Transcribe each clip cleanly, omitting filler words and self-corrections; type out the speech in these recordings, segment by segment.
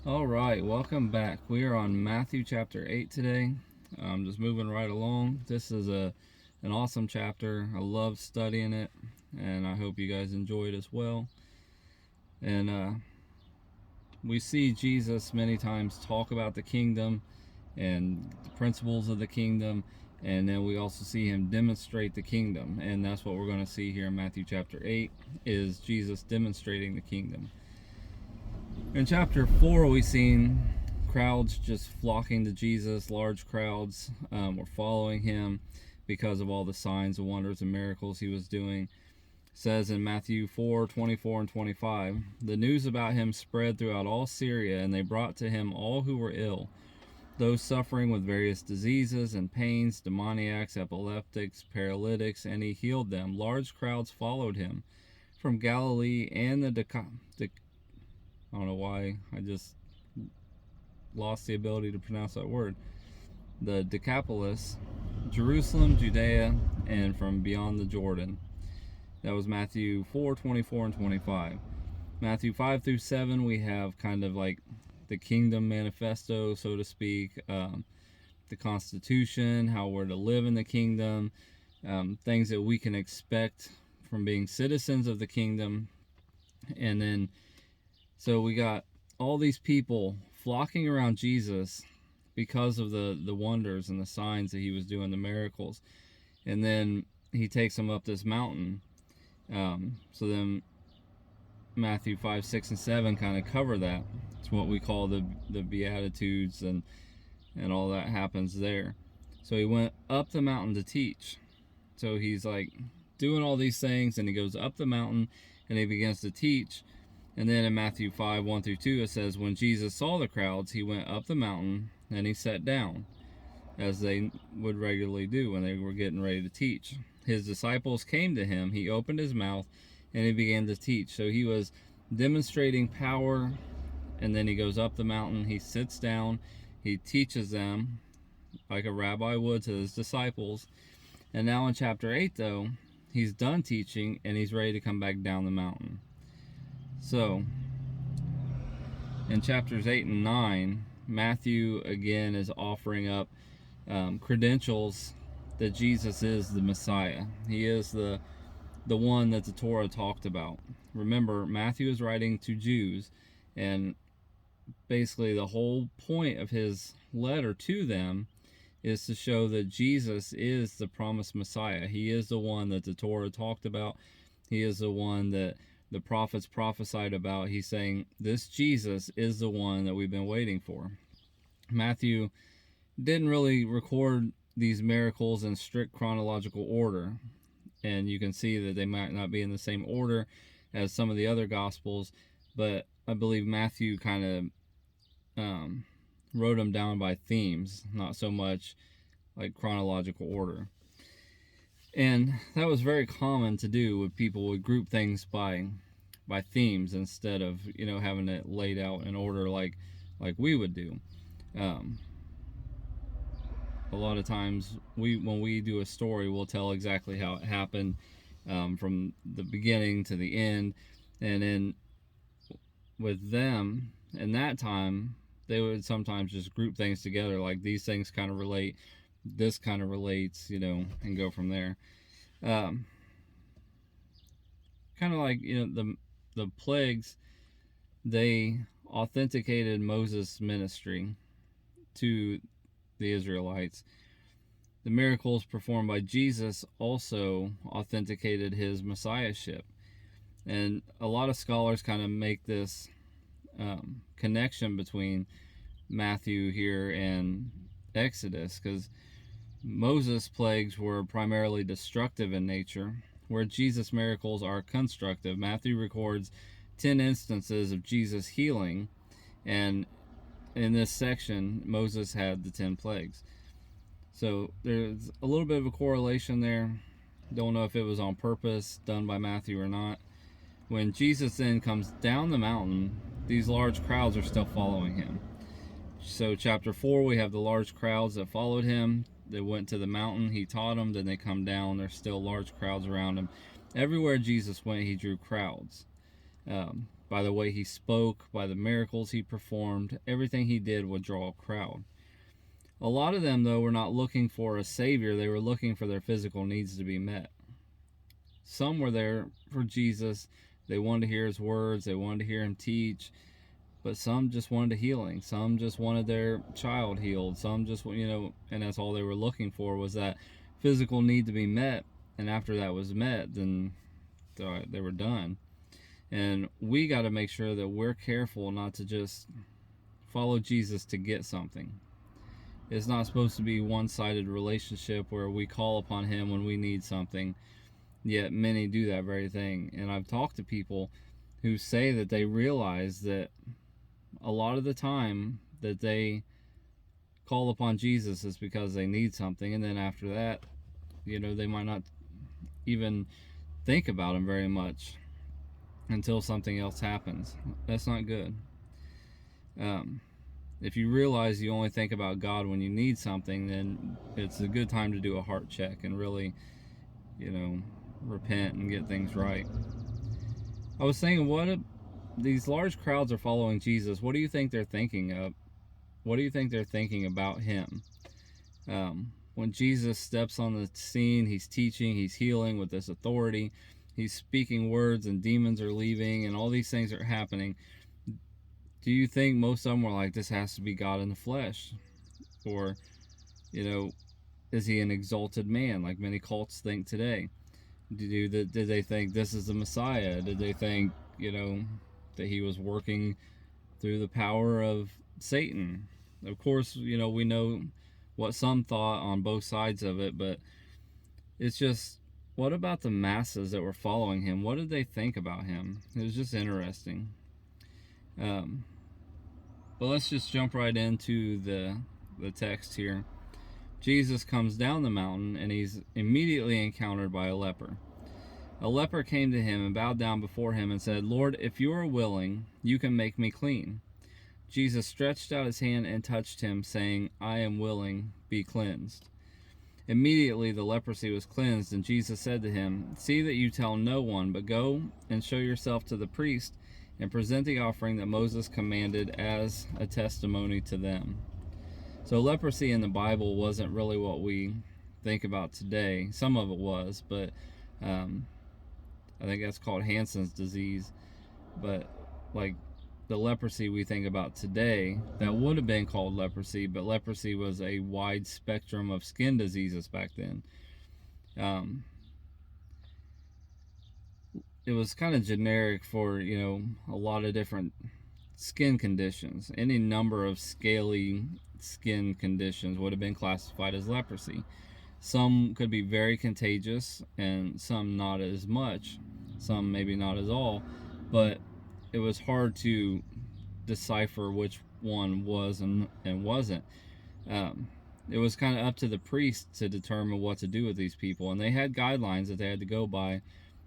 All right, welcome back. We are on Matthew chapter 8 today. Just moving right along. This is an awesome chapter. I love studying it, and I hope you guys enjoy it as well. And we see Jesus many times talk about the kingdom and the principles of the kingdom, and then we also see him demonstrate the kingdom, and that's what we're going to see here in Matthew chapter 8 is Jesus demonstrating the kingdom. In chapter 4, we've seen crowds just flocking to Jesus. Large crowds were following him because of all the signs and wonders and miracles he was doing. It says in Matthew 4:24 and 25, the news about him spread throughout all Syria, and they brought to him all who were ill, those suffering with various diseases and pains, demoniacs, epileptics, paralytics, and he healed them. Large crowds followed him from Galilee and the I don't know why I just lost the ability to pronounce that word. The Decapolis, Jerusalem, Judea, and from beyond the Jordan. That was Matthew 4:24 and 25. Matthew 5 through 7, we have kind of like the kingdom manifesto, so to speak, the Constitution, how we're to live in the kingdom, things that we can expect from being citizens of the kingdom. And then so we got all these people flocking around Jesus because of the wonders and the signs that he was doing, the miracles. And then he takes them up this mountain. So then Matthew 5, 6, and 7 kind of cover that. It's what we call the Beatitudes, and all that happens there. So he went up the mountain to teach. So he's like doing all these things, and he goes up the mountain and he begins to teach. And then in Matthew 5, 1 through 2, it says, when Jesus saw the crowds, he went up the mountain and he sat down, as they would regularly do when they were getting ready to teach. His disciples came to him. He opened his mouth and he began to teach. So he was demonstrating power, and then he goes up the mountain, he sits down, he teaches them like a rabbi would to his disciples. And now in chapter 8, though, he's done teaching and he's ready to come back down the mountain. So, in chapters 8 and 9, Matthew again is offering up credentials that Jesus is the Messiah. He is the one that the Torah talked about. Remember, Matthew is writing to Jews, and basically the whole point of his letter to them is to show that Jesus is the promised Messiah. He is the one that the Torah talked about. He is the one that the prophets prophesied about. He's saying this Jesus is the one that we've been waiting for. Matthew didn't really record these miracles in strict chronological order, and you can see that they might not be in the same order as some of the other gospels, but I believe Matthew kind of wrote them down by themes, not so much like chronological order. And that was very common to do, with people would group things by themes instead of having it laid out in order like we would do. A lot of times when we do a story, we'll tell exactly how it happened, from the beginning to the end. And then with them in that time, they would sometimes just group things together, like these things kind of relate, this kind of relates, and go from there. Kind of like the plagues, they authenticated Moses' ministry to the Israelites. The miracles performed by Jesus also authenticated his messiahship. And a lot of scholars kind of make this connection between Matthew here and Exodus, because Moses' plagues were primarily destructive in nature, where Jesus' miracles are constructive. Matthew records 10 instances of Jesus healing, and in this section, Moses had the 10 plagues. So there's a little bit of a correlation there. Don't know if it was on purpose, done by Matthew or not. When Jesus then comes down the mountain, these large crowds are still following him. So chapter 4, we have the large crowds that followed him. They went to the mountain, he taught them, then they come down, there's still large crowds around him. Everywhere Jesus went, he drew crowds. by the way he spoke, by the miracles he performed. Everything he did would draw a crowd. A lot of them, though, were not looking for a savior. They were looking for their physical needs to be met. Some were there for Jesus. They wanted to hear his words. They wanted to hear him teach. But some just wanted a healing. Some just wanted their child healed. Some just, and that's all they were looking for, was that physical need to be met. And after that was met, then they were done. And we got to make sure that we're careful not to just follow Jesus to get something. It's not supposed to be a one-sided relationship where we call upon him when we need something. Yet many do that very thing. And I've talked to people who say that they realize that a lot of the time that they call upon Jesus is because they need something, and then after that, they might not even think about him very much until something else happens. That's not good. If you realize you only think about God when you need something, then it's a good time to do a heart check and really, repent and get things right. I was thinking, these large crowds are following Jesus. What do you think they're thinking of? What do you think they're thinking about him? When Jesus steps on the scene, he's teaching, he's healing with this authority, he's speaking words, and demons are leaving, and all these things are happening. Do you think most of them were like, this has to be God in the flesh? Or, is he an exalted man, like many cults think today? Did they think this is the Messiah? Did they think, that he was working through the power of Satan? Of course, we know what some thought on both sides of it, but it's just, what about the masses that were following him? What did they think about him? It was just interesting. But let's just jump right into the text here. Jesus comes down the mountain, and he's immediately encountered by a leper. A leper came to him and bowed down before him and said, "Lord, if you are willing, you can make me clean." Jesus stretched out his hand and touched him, saying, "I am willing, be cleansed." Immediately the leprosy was cleansed, and Jesus said to him, "See that you tell no one, but go and show yourself to the priest and present the offering that Moses commanded as a testimony to them." So leprosy in the Bible wasn't really what we think about today. Some of it was, but I think that's called Hansen's disease. But like the leprosy we think about today, that would have been called leprosy, but leprosy was a wide spectrum of skin diseases back then. It was kind of generic for, a lot of different skin conditions. Any number of scaly skin conditions would have been classified as leprosy. Some could be very contagious, and some not as much. Some maybe not at all, but it was hard to decipher which one was and wasn't. It was kind of up to the priest to determine what to do with these people, and they had guidelines that they had to go by,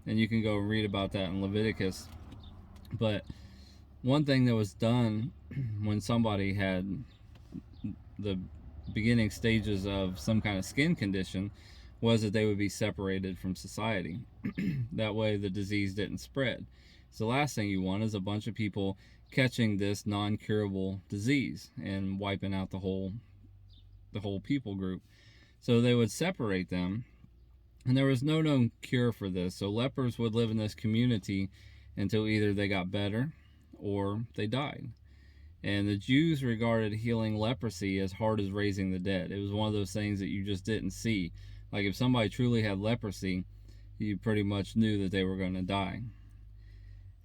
and you can go and read about that in Leviticus. But one thing that was done when somebody had the beginning stages of some kind of skin condition was that they would be separated from society. That way the disease didn't spread. So the last thing you want is a bunch of people catching this non-curable disease and wiping out the whole people group. So they would separate them, and there was no known cure for this. So lepers would live in this community until either they got better or they died. And the Jews regarded healing leprosy as hard as raising the dead. It was one of those things that you just didn't see. Like if somebody truly had leprosy, you pretty much knew that they were going to die.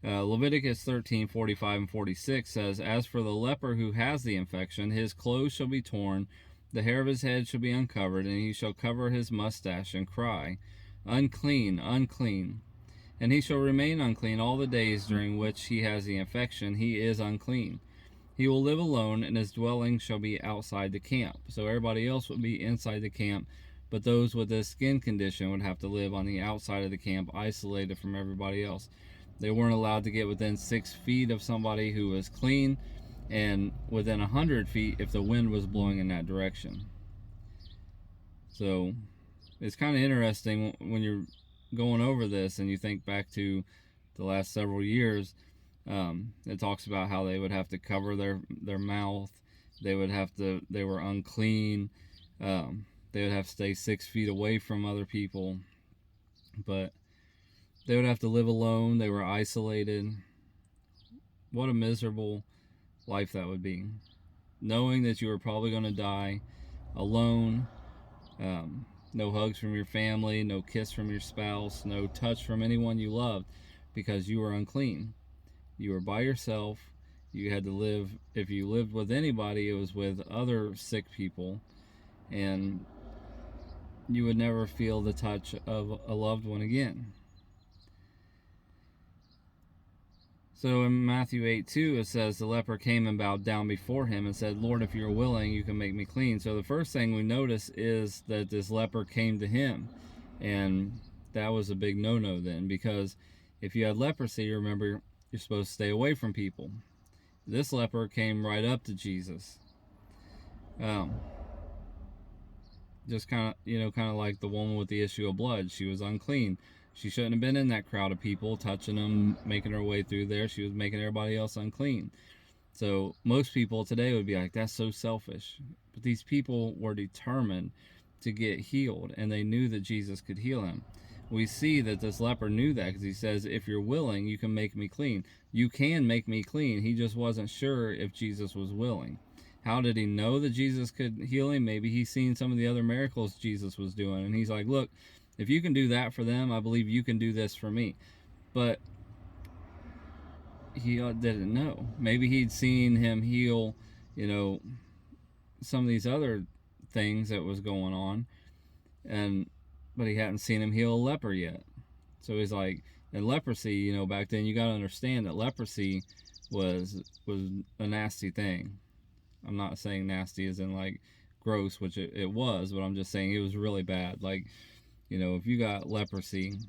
Leviticus 13:45 and 46 says, "As for the leper who has the infection, his clothes shall be torn, the hair of his head shall be uncovered, and he shall cover his mustache and cry, 'Unclean, unclean.' And he shall remain unclean all the days during which he has the infection. He is unclean. He will live alone, and his dwelling shall be outside the camp." So everybody else would be inside the camp, but those with this skin condition would have to live on the outside of the camp, isolated from everybody else. They weren't allowed to get within 6 feet of somebody who was clean, and within 100 feet if the wind was blowing in that direction. So it's kind of interesting when you're going over this and you think back to the last several years. It talks about how they would have to cover their mouth. They were unclean. They would have to stay 6 feet away from other people. But they would have to live alone. They were isolated. What a miserable life that would be. Knowing that you were probably going to die alone. No hugs from your family, no kiss from your spouse, no touch from anyone you loved, because you were unclean. You were by yourself. You had to live, if you lived with anybody, it was with other sick people, and you would never feel the touch of a loved one again. So in Matthew 8:2, it says, the leper came and bowed down before him and said, Lord, if you're willing, you can make me clean. So the first thing we notice is that this leper came to him. And that was a big no-no then, because if you had leprosy, remember, you're supposed to stay away from people. This leper came right up to Jesus. Just kind of like the woman with the issue of blood. She was unclean. She shouldn't have been in that crowd of people, touching them, making her way through there. She was making everybody else unclean. So most people today would be like, that's so selfish. But these people were determined to get healed, and they knew that Jesus could heal him. We see that this leper knew that, because he says, if you're willing, you can make me clean. You can make me clean. He just wasn't sure if Jesus was willing. How did he know that Jesus could heal him? Maybe he's seen some of the other miracles Jesus was doing, and he's like, look, if you can do that for them, I believe you can do this for me. But he didn't know. Maybe he'd seen him heal, some of these other things that was going on, but he hadn't seen him heal a leper yet. So he's like, and leprosy, back then, you got to understand that leprosy was a nasty thing. I'm not saying nasty as in like gross, which it was, but I'm just saying it was really bad. Like, if you got leprosy,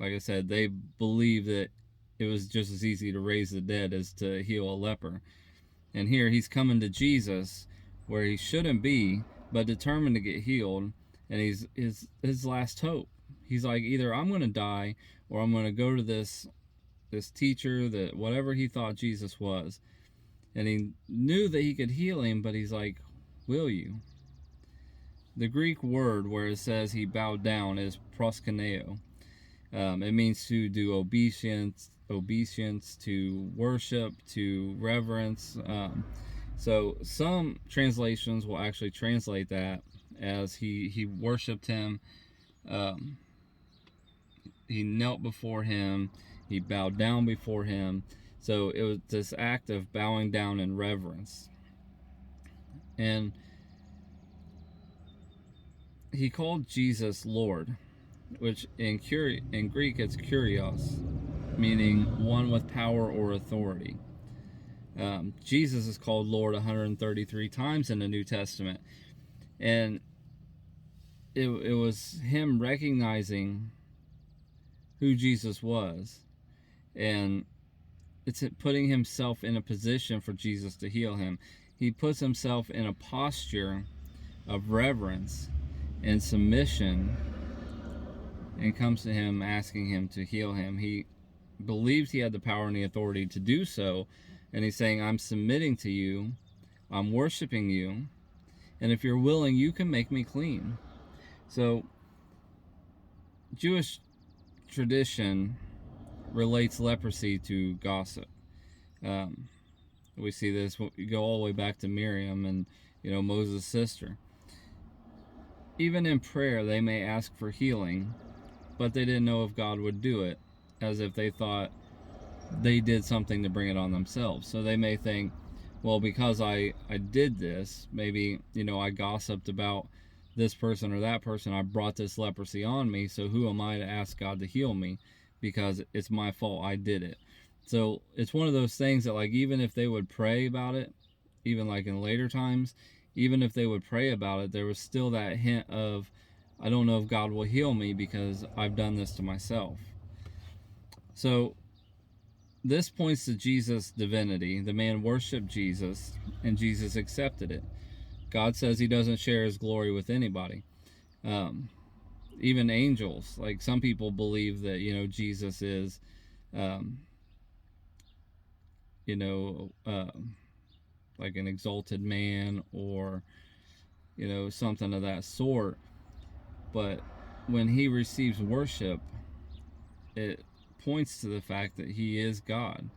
like I said, they believed that it was just as easy to raise the dead as to heal a leper. And here he's coming to Jesus where he shouldn't be, but determined to get healed. And he's his last hope. He's like, either I'm going to die, or I'm going to go to this teacher, that whatever he thought Jesus was. And he knew that he could heal him, but he's like, will you? The Greek word where it says he bowed down is proskuneo. It means to do obeisance, to worship, to reverence. So some translations will actually translate that as he worshipped him. He knelt before him. He bowed down before him. So it was this act of bowing down in reverence. And he called Jesus Lord, which in Greek it's kurios, meaning one with power or authority. Jesus is called Lord 133 times in the New Testament. And it was him recognizing who Jesus was. And it's putting himself in a position for Jesus to heal him. He puts himself in a posture of reverence and submission, and comes to him asking him to heal him. He believes he had the power and the authority to do so, and he's saying, I'm submitting to you, I'm worshiping you, and if you're willing, you can make me clean. So Jewish tradition relates leprosy to gossip. We see this, we go all the way back to Miriam and Moses' sister. Even in prayer, they may ask for healing, but they didn't know if God would do it, as if they thought they did something to bring it on themselves. So they may think, well, because I did this, maybe, I gossiped about this person or that person, I brought this leprosy on me, so who am I to ask God to heal me? Because it's my fault, I did it. So it's one of those things that, like, even if they would pray about it, even like in later times, even if they would pray about it, there was still that hint of, I don't know if God will heal me because I've done this to myself. So this points to Jesus' divinity. The man worshiped Jesus, and Jesus accepted it. God says he doesn't share his glory with anybody. Even angels, like some people believe that, Jesus is you know, like an exalted man or, you know, something of that sort. But when he receives worship, it points to the fact that he is God.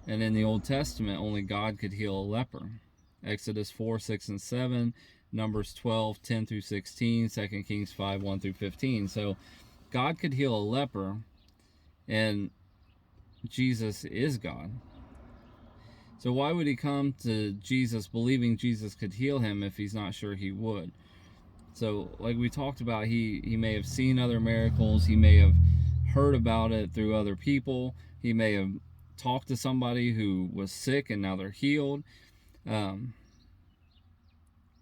And in the Old Testament, only God could heal a leper. Exodus 4, 6, and 7, Numbers 12, 10 through 16, 2 Kings 5, 1 through 15. So God could heal a leper, and Jesus is God. So why would he come to Jesus believing Jesus could heal him if he's not sure he would? So like we talked about, he may have seen other miracles. He may have heard about it through other people. He may have talked to somebody who was sick and now they're healed. But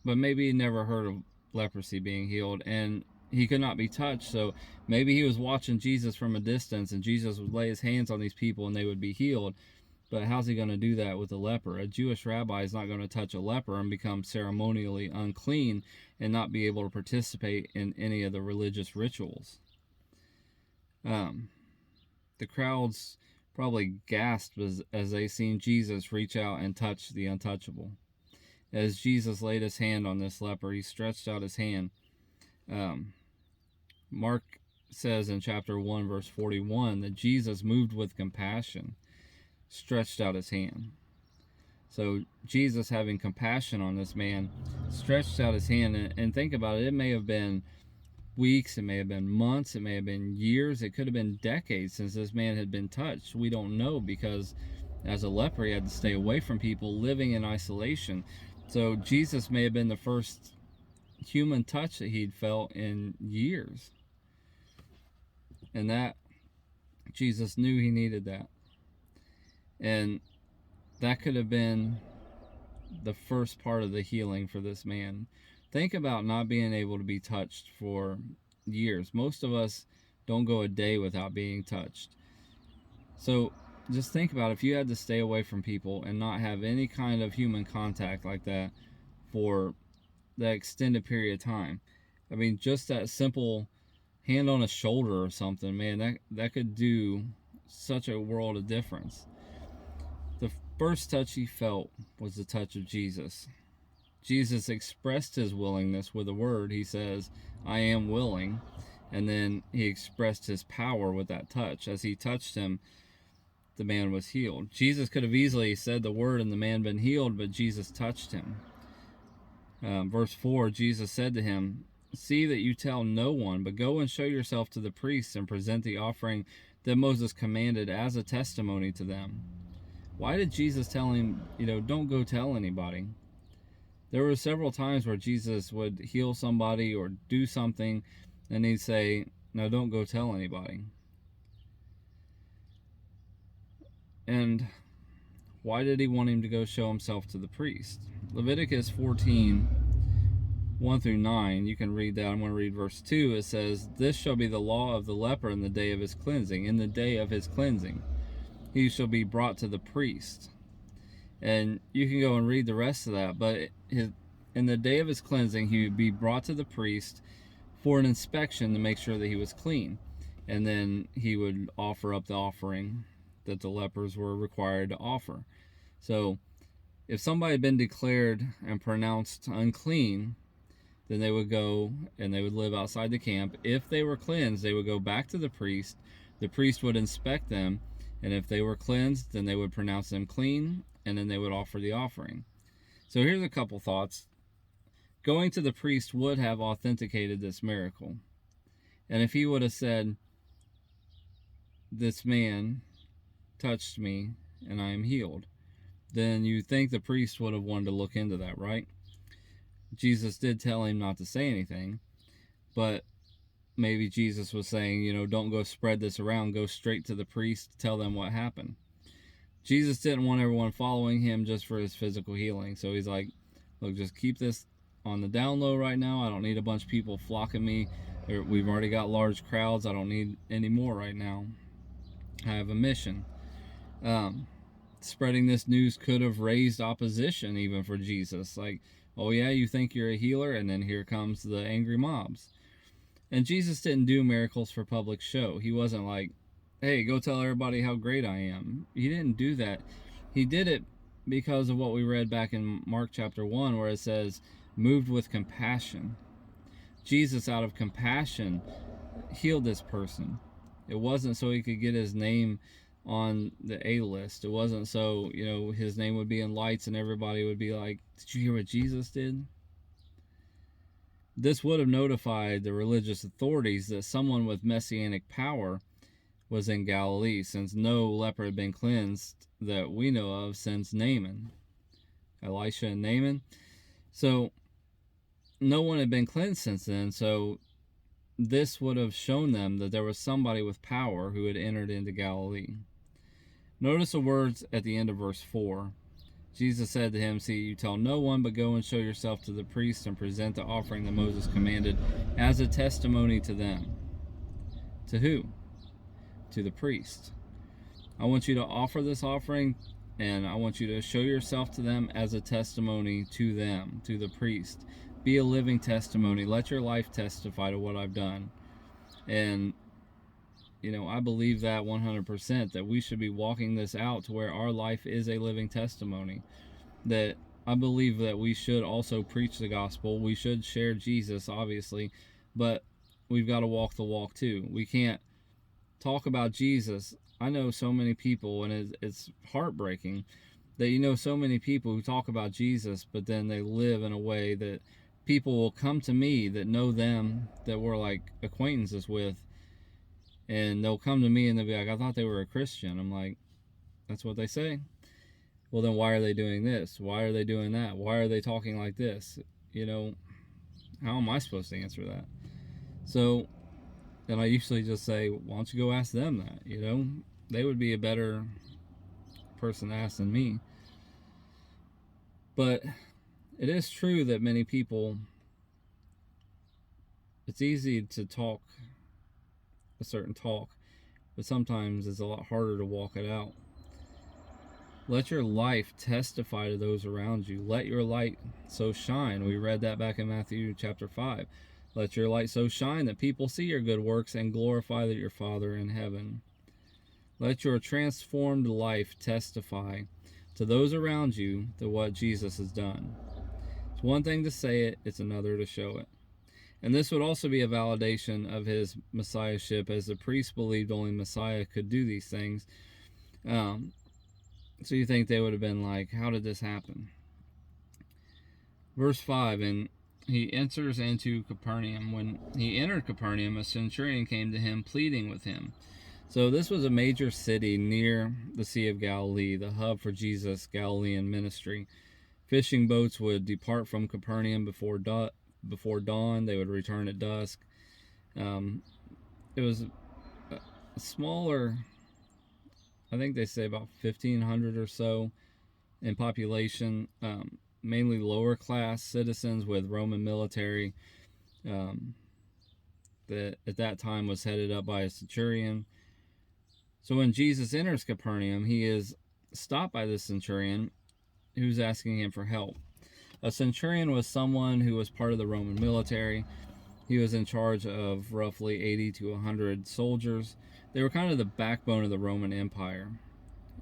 maybe he never heard of leprosy being healed, and he could not be touched. So maybe he was watching Jesus from a distance, and Jesus would lay his hands on these people and they would be healed. But how's he going to do that with a leper? A Jewish rabbi is not going to touch a leper and become ceremonially unclean and not be able to participate in any of the religious rituals. The crowds probably gasped as they seen Jesus reach out and touch the untouchable. As Jesus laid his hand on this leper, he stretched out his hand. Mark says in chapter 1, verse 41, that Jesus, moved with compassion, stretched out his hand. So Jesus, having compassion on this man, stretched out his hand. And think about it, it may have been weeks, it may have been months, it may have been years, it could have been decades since this man had been touched. We don't know, because as a leper he had to stay away from people, living in isolation. So Jesus may have been the first human touch that he'd felt in years, and that Jesus knew he needed that. And that could have been the first part of the healing for this man. Think about not being able to be touched for years. Most of us don't go a day without being touched. So just think about if you had to stay away from people and not have any kind of human contact like that for that extended period of time. I mean, just that simple hand on a shoulder or something, man, that could do such a world of difference. The first touch he felt was the touch of Jesus. Jesus expressed his willingness with a word. He says, I am willing. And then he expressed his power with that touch. As he touched him, the man was healed. Jesus could have easily said the word and the man been healed, but Jesus touched him. Verse 4, Jesus said to him, see that you tell no one, but go and show yourself to the priests and present the offering that Moses commanded as a testimony to them. Why did Jesus tell him, don't go tell anybody? There were several times where Jesus would heal somebody or do something, and he'd say, no, don't go tell anybody. And why did he want him to go show himself to the priest? Leviticus 14, 1 through 9, you can read that. I'm going to read verse 2. It says, this shall be the law of the leper in the day of his cleansing. In the day of his cleansing, he shall be brought to the priest. And you can go and read the rest of that. But in the day of his cleansing, he would be brought to the priest for an inspection to make sure that he was clean. And then he would offer up the offering that the lepers were required to offer. So if somebody had been declared and pronounced unclean, then they would go and they would live outside the camp. If they were cleansed, they would go back to the priest. The priest would inspect them, and if they were cleansed, then they would pronounce them clean, and then they would offer the offering. So here's a couple thoughts. Going to the priest would have authenticated this miracle. And if he would have said, this man touched me and I am healed, then you think the priest would have wanted to look into that, right? Jesus did tell him not to say anything, but maybe Jesus was saying, don't go spread this around, go straight to the priest, tell them what happened. Jesus didn't want everyone following him just for his physical healing. So he's like, look, just keep this on the down low right now. I don't need a bunch of people flocking me. We've already got large crowds. I don't need any more right now. I have a mission. Spreading this news could have raised opposition even for Jesus. Like, oh yeah, you think you're a healer? And then here comes the angry mobs. And Jesus didn't do miracles for public show. He wasn't like, hey, go tell everybody how great I am. He didn't do that. He did it because of what we read back in Mark chapter 1, where it says, moved with compassion. Jesus, out of compassion, healed this person. It wasn't so he could get his name on the A list. It wasn't so, his name would be in lights and everybody would be like, did you hear what Jesus did? This would have notified the religious authorities that someone with messianic power was in Galilee, since no leper had been cleansed that we know of since Naaman. Elisha and Naaman. So no one had been cleansed since then, so this would have shown them that there was somebody with power who had entered into Galilee. Notice the words at the end of verse 4. Jesus said to him, see, you tell no one, but go and show yourself to the priest and present the offering that Moses commanded as a testimony to them. To who? To the priest. I want you to offer this offering, and I want you to show yourself to them as a testimony to them, to the priest. Be a living testimony. Let your life testify to what I've done. And, I believe that 100%, that we should be walking this out to where our life is a living testimony. That I believe that we should also preach the gospel. We should share Jesus, obviously, but we've got to walk the walk too. We can't talk about Jesus. I know so many people, and it's heartbreaking that so many people who talk about Jesus, but then they live in a way that people will come to me that know them, that we're like acquaintances with, and they'll come to me and they'll be like, I thought they were a Christian. I'm like, that's what they say. Well, then why are they doing this? Why are they doing that? Why are they talking like this? How am I supposed to answer that? So then I usually just say, why don't you go ask them that? They would be a better person to ask than me. But it is true that many people, it's easy to talk a certain talk, but sometimes it's a lot harder to walk it out. Let your life testify to those around you. Let your light so shine. We read that back in Matthew chapter 5. Let your light so shine that people see your good works and glorify your Father in heaven. Let your transformed life testify to those around you to what Jesus has done. It's one thing to say it, it's another to show it. And this would also be a validation of his messiahship, as the priests believed only Messiah could do these things. So you think they would have been like, how did this happen? Verse 5, and he enters into Capernaum. When he entered Capernaum, a centurion came to him, pleading with him. So this was a major city near the Sea of Galilee, the hub for Jesus' Galilean ministry. Fishing boats would depart from Capernaum before dawn. They would return at dusk. It was a smaller, I think they say about 1,500 or so in population, mainly lower class citizens with Roman military that at that time was headed up by a centurion. So when Jesus enters Capernaum, he is stopped by the centurion who's asking him for help. A centurion was someone who was part of the Roman military. He was in charge of roughly 80 to 100 soldiers. They were kind of the backbone of the Roman Empire.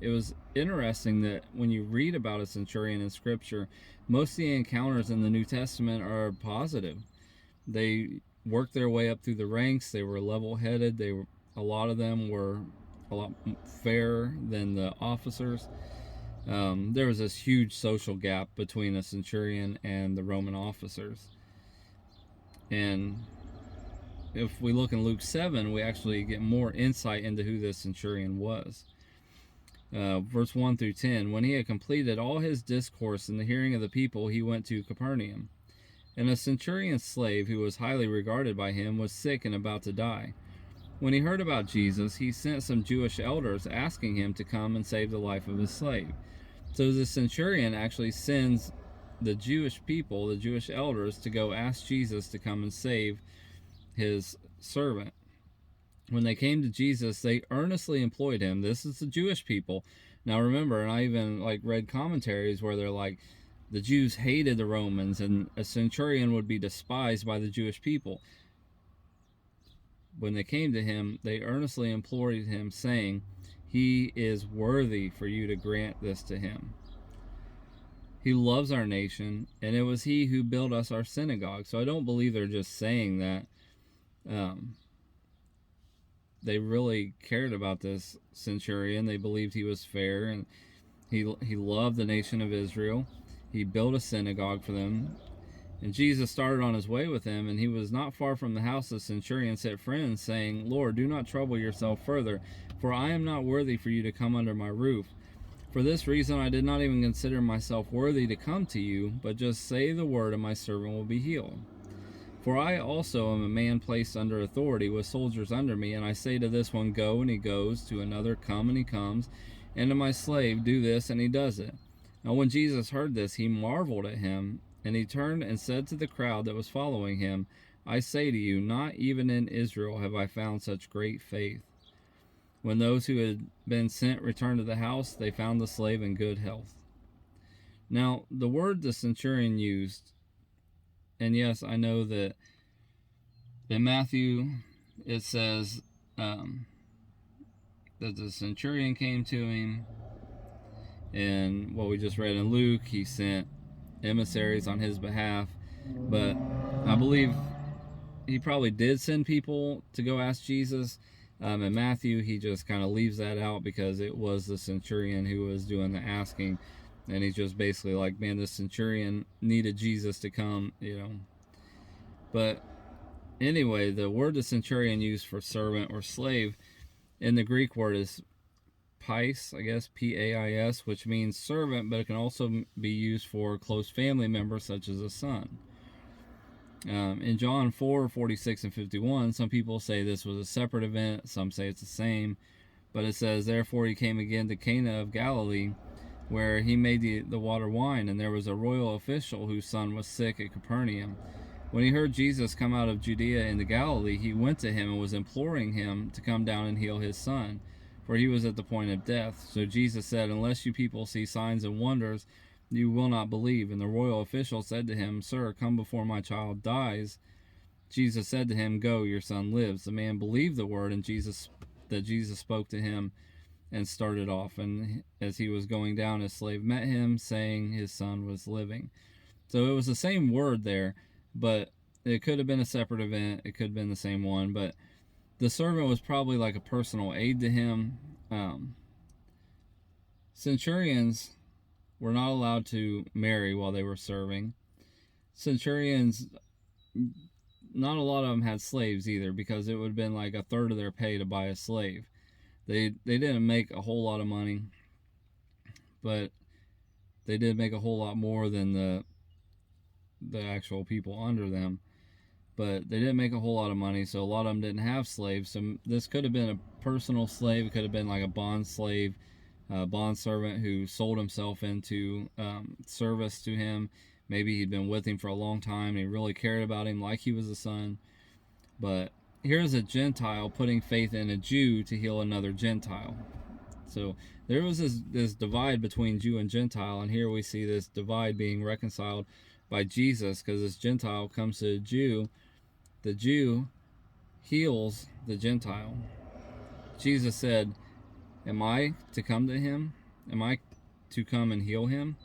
It was interesting that when you read about a centurion in Scripture, most of the encounters in the New Testament are positive. They worked their way up through the ranks. They were level-headed. A lot of them were a lot fairer than the officers. There was this huge social gap between a centurion and the Roman officers. And if we look in Luke 7, we actually get more insight into who this centurion was. Verse 1 through 10, when he had completed all his discourse in the hearing of the people, he went to Capernaum. And a centurion's slave, who was highly regarded by him, was sick and about to die. When he heard about Jesus, he sent some Jewish elders asking him to come and save the life of his slave. So the centurion actually sends the Jewish people, the Jewish elders, to go ask Jesus to come and save his servant. When they came to Jesus, they earnestly employed him. This is the Jewish people. Now remember, and I even read commentaries where they're like, the Jews hated the Romans, and a centurion would be despised by the Jewish people. When they came to him, they earnestly implored him, saying, he is worthy for you to grant this to him. He loves our nation, and it was he who built us our synagogue. So I don't believe they're just saying that. They really cared about this centurion. They believed he was fair, and he loved the nation of Israel. He built a synagogue for them. And Jesus started on his way with him, and he was not far from the house. The centurion sent friends, saying, Lord, do not trouble yourself further, for I am not worthy for you to come under my roof. For this reason I did not even consider myself worthy to come to you, but just say the word, and my servant will be healed. For I also am a man placed under authority, with soldiers under me, and I say to this one, go, and he goes, to another, come, and he comes, and to my slave, do this, and he does it. Now when Jesus heard this, he marveled at him, and he turned and said to the crowd that was following him, I say to you, not even in Israel have I found such great faith. When those who had been sent returned to the house, they found the slave in good health. Now, the word the centurion used, and yes, I know that in Matthew it says that the centurion came to him, and what we just read in Luke, he sent emissaries on his behalf. But I believe he probably did send people to go ask Jesus. In Matthew, he just kind of leaves that out because it was the centurion who was doing the asking, and he's just basically like, man, the centurion needed Jesus to come, But anyway, the word the centurion used for servant or slave in the Greek word is pais, I guess, P-A-I-S, which means servant, but it can also be used for close family members such as a son. In John 4:46 and 51, some people say this was a separate event, some say it's the same, but it says, therefore he came again to Cana of Galilee, where he made the water wine, and there was a royal official whose son was sick at Capernaum. When he heard Jesus come out of Judea into Galilee, he went to him and was imploring him to come down and heal his son, for he was at the point of death. So Jesus said, unless you people see signs and wonders, you will not believe. And the royal official said to him, Sir, come before my child dies. Jesus said to him, Go, your son lives. The man believed the word that Jesus spoke to him, and started off. And as he was going down, his slave met him, saying his son was living. So it was the same word there, but it could have been a separate event. It could have been the same one, but the servant was probably like a personal aid to him. Centurions were not allowed to marry while they were serving. Centurions, not a lot of them had slaves either, because it would have been like a third of their pay to buy a slave. They didn't make a whole lot of money, but they did make a whole lot more than the actual people under them. But they didn't make a whole lot of money, so a lot of them didn't have slaves. So this could have been a personal slave. It could have been like a bond slave, bond servant who sold himself into service to him. Maybe he'd been with him for a long time and he really cared about him like he was a son. But here's a Gentile putting faith in a Jew to heal another Gentile. So there was this divide between Jew and Gentile, and here we see this divide being reconciled by Jesus, because this Gentile comes to a Jew. The Jew heals the Gentile. Jesus said, am I to come to him? Am I to come and heal him?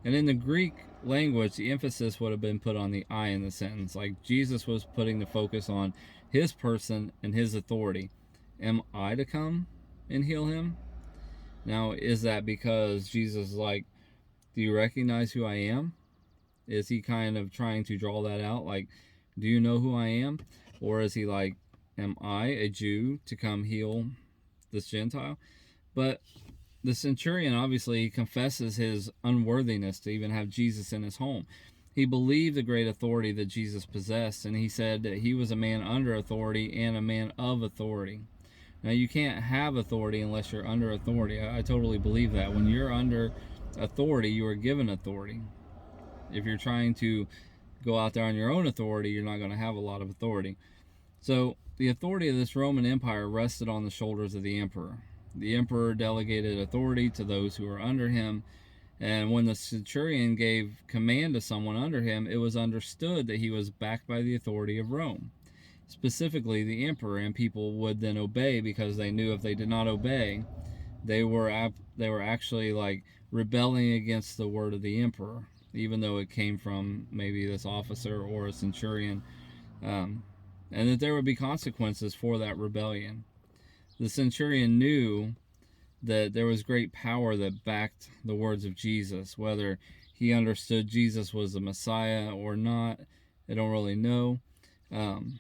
And in the Greek language, the emphasis would have been put on the I in the sentence. Like Jesus was putting the focus on his person and his authority. Am I to come and heal him? Now, is that because Jesus is like, do you recognize who I am? Is he kind of trying to draw that out? Like, do you know who I am? Or is he like, am I a Jew to come heal this Gentile? But the centurion obviously confesses his unworthiness to even have Jesus in his home. He believed the great authority that Jesus possessed, and he said that he was a man under authority and a man of authority. Now, you can't have authority unless you're under authority. I totally believe that. When you're under authority, you are given authority. If you're trying to go out there on your own authority, you're not going to have a lot of authority. So the authority of this Roman Empire rested on the shoulders of the emperor. The emperor delegated authority to those who were under him, and when the centurion gave command to someone under him, it was understood that he was backed by the authority of Rome, specifically the emperor, and people would then obey because they knew if they did not obey, they were actually like rebelling against the word of the emperor, even though it came from maybe this officer or a centurion, um, and that there would be consequences for that rebellion. The centurion knew that there was great power that backed the words of Jesus. Whether he understood Jesus was the Messiah or not, I don't really know. Um,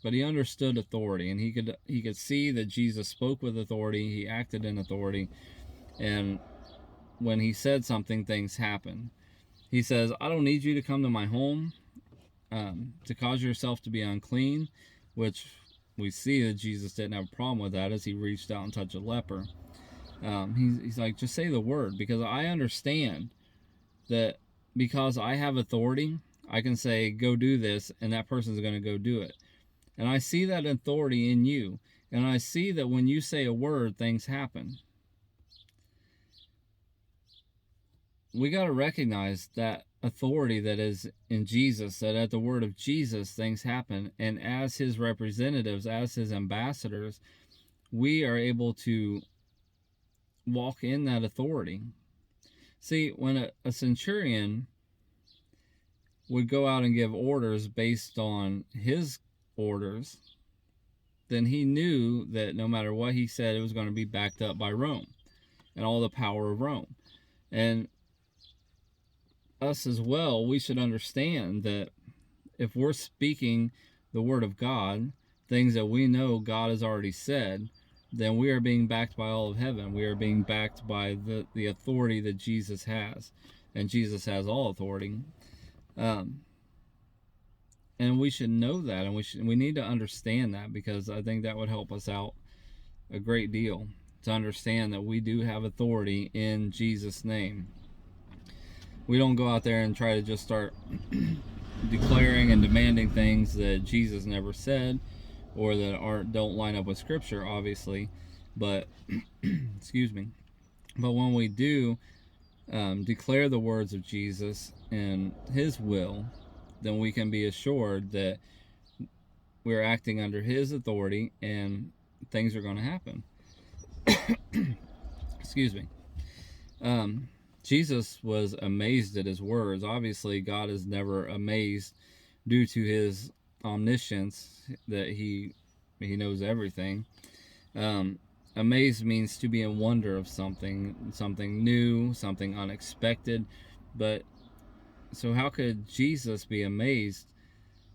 but he understood authority, and he could see that Jesus spoke with authority. He acted in authority, and when he said something, things happened. He says, "I don't need you to come to my home to cause yourself to be unclean," which we see that Jesus didn't have a problem with that as he reached out and touched a leper. He's like, just say the word, because I understand that because I have authority, I can say, go do this, and that person's going to go do it. And I see that authority in you. And I see that when you say a word, things happen. We got to recognize that authority that is in Jesus, that at the word of Jesus, things happen. And as his representatives, as his ambassadors, we are able to walk in that authority. See, when a centurion would go out and give orders based on his orders, then he knew that no matter what he said, it was going to be backed up by Rome and all the power of Rome. And us as well, we should understand that if we're speaking the word of God, things that we know God has already said, then we are being backed by all of heaven. We are being backed by the authority that Jesus has. And Jesus has all authority. And we should know that, and we need to understand that, because I think that would help us out a great deal, to understand that we do have authority in Jesus' name. We don't go out there and try to just start declaring and demanding things that Jesus never said, or that don't line up with Scripture, obviously. But excuse me. But when we do declare the words of Jesus and his will, then we can be assured that we're acting under his authority and things are going to happen. Excuse me. Jesus was amazed at his words. Obviously, God is never amazed due to his omniscience, that he knows everything. Amazed means to be in wonder of something new, something unexpected. But so how could Jesus be amazed?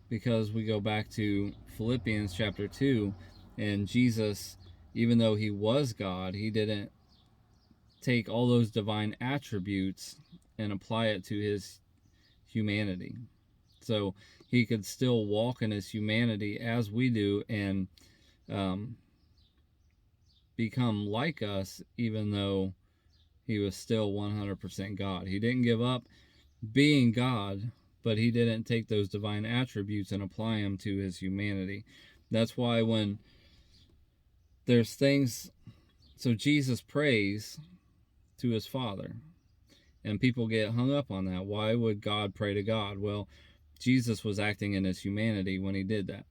Because we go back to Philippians chapter 2, and Jesus, even though he was God, he didn't take all those divine attributes and apply it to his humanity. So he could still walk in his humanity as we do, and become like us, even though he was still 100% God. He didn't give up being God, but he didn't take those divine attributes and apply them to his humanity. That's why when there's things, so Jesus prays to his Father, and people get hung up on that. Why would God pray to God? Well, Jesus was acting in his humanity when he did that.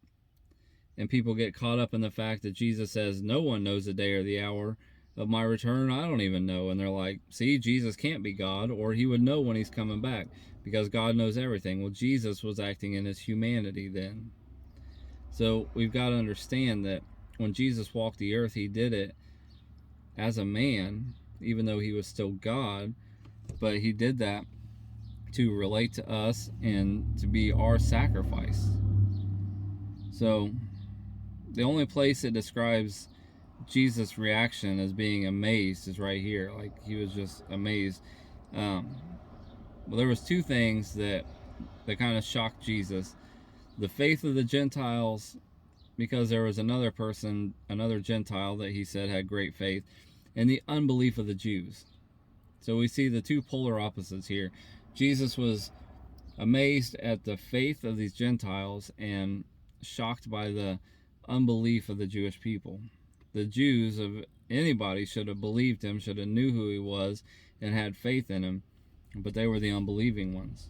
And people get caught up in the fact that Jesus says, no one knows the day or the hour of my return. I don't even know. And they're like, see, Jesus can't be God, or he would know when he's coming back, because God knows everything. Well, Jesus was acting in his humanity then. So we've got to understand that when Jesus walked the earth, he did it as a man, even though he was still God, but he did that to relate to us and to be our sacrifice. So the only place it describes Jesus' reaction as being amazed is right here. Like, he was just amazed. Well, there was two things that kind of shocked Jesus. The faith of the Gentiles, because there was another person, another Gentile that he said had great faith, and the unbelief of the Jews. So we see the two polar opposites here. Jesus was amazed at the faith of these Gentiles and shocked by the unbelief of the Jewish people. The Jews, of anybody, should have believed him, should have knew who he was and had faith in him, but they were the unbelieving ones.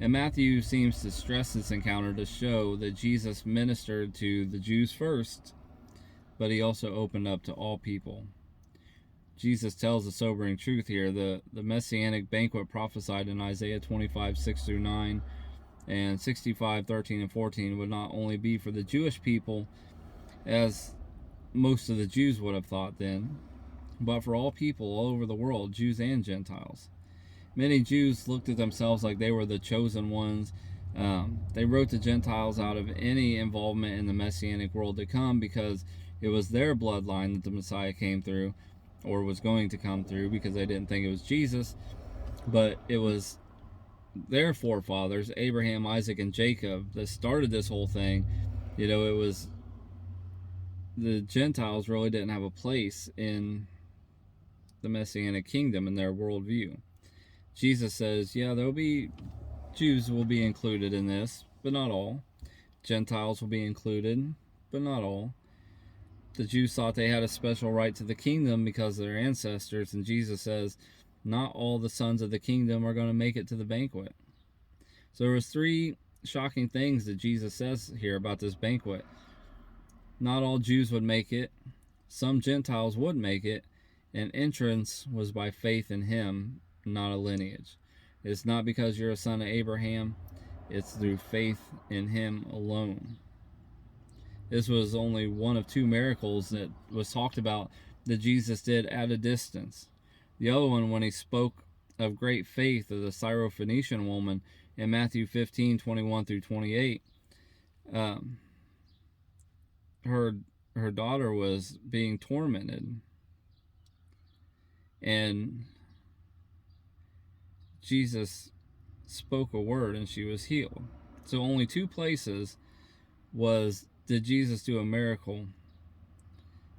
And Matthew seems to stress this encounter to show that Jesus ministered to the Jews first, but he also opened up to all people. Jesus tells a sobering truth here. The messianic banquet prophesied in Isaiah 25, 6 through 9, and 65, 13 and 14 would not only be for the Jewish people, as most of the Jews would have thought then, but for all people all over the world, Jews and Gentiles. Many Jews looked at themselves like they were the chosen ones. They wrote the Gentiles out of any involvement in the Messianic world to come, because it was their bloodline that the Messiah came through, or was going to come through, because they didn't think it was Jesus, but it was their forefathers, Abraham, Isaac, and Jacob, that started this whole thing. It was the Gentiles really didn't have a place in the Messianic kingdom in their worldview. Jesus says, yeah, Jews will be included in this, but not all. Gentiles will be included, but not all. The Jews thought they had a special right to the kingdom because of their ancestors, and Jesus says, not all the sons of the kingdom are going to make it to the banquet. So there was 3 shocking things that Jesus says here about this banquet. Not all Jews would make it. Some Gentiles would make it. And entrance was by faith in him, not a lineage. It's not because you're a son of Abraham. It's through faith in him alone. This was only one of 2 miracles that was talked about that Jesus did at a distance. The other one, when he spoke of great faith of the Syrophoenician woman in Matthew 15, 21 through 28, her daughter was being tormented, and Jesus spoke a word and she was healed. So only 2 places did Jesus do a miracle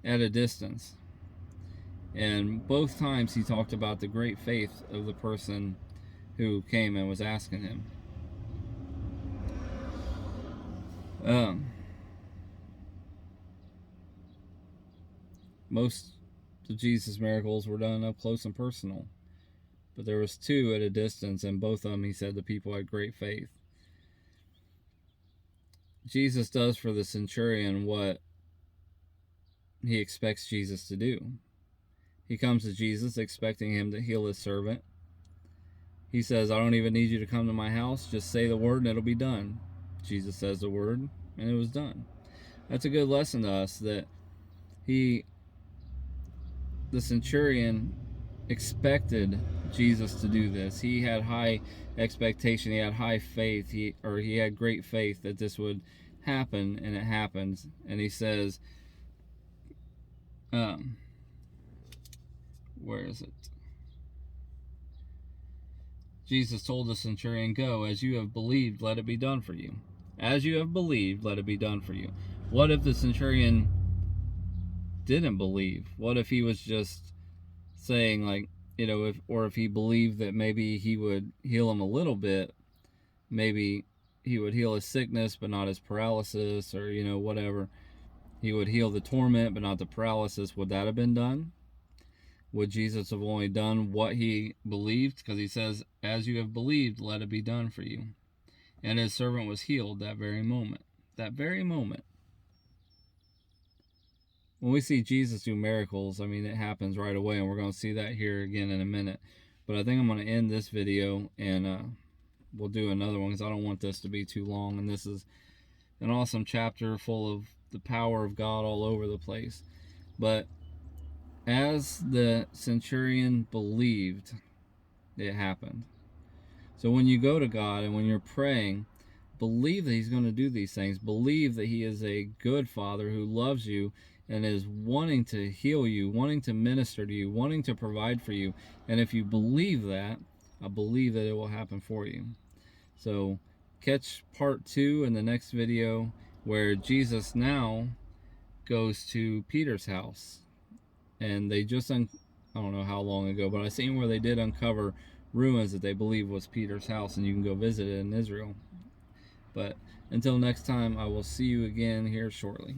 at a distance, and both times he talked about the great faith of the person who came and was asking him. Most of Jesus' miracles were done up close and personal, but there was 2 at a distance, and both of them he said the people had great faith. Jesus does for the centurion what he expects Jesus to do. He comes to Jesus expecting him to heal his servant. He says, I don't even need you to come to my house. Just say the word and it'll be done. Jesus says the word and it was done. That's a good lesson to us, that the centurion expected Jesus to do this. He had high expectation. He had high faith. He had great faith that this would happen, and it happens. And he says, where is it? Jesus told the centurion, go, as you have believed, let it be done for you. As you have believed, let it be done for you. What if the centurion didn't believe? What if he was just saying, like, if he believed that maybe he would heal him a little bit, maybe he would heal his sickness but not his paralysis, or whatever. He would heal the torment but not the paralysis. Would that have been done? Would Jesus have only done what he believed? Because he says, as you have believed, let it be done for you. And his servant was healed that very moment. That very moment. When we see Jesus do miracles, it happens right away, and we're going to see that here again in a minute. But I think I'm going to end this video, and we'll do another one, because I don't want this to be too long. And this is an awesome chapter full of the power of God all over the place. But as the centurion believed, it happened. So when you go to God and when you're praying, believe that he's going to do these things. Believe that he is a good Father who loves you and is wanting to heal you, wanting to minister to you, wanting to provide for you. And if you believe that, I believe that it will happen for you. So catch part 2 in the next video, where Jesus now goes to Peter's house. And they just, I don't know how long ago, but I seen where they did uncover ruins that they believe was Peter's house, and you can go visit it in Israel. But until next time, I will see you again here shortly.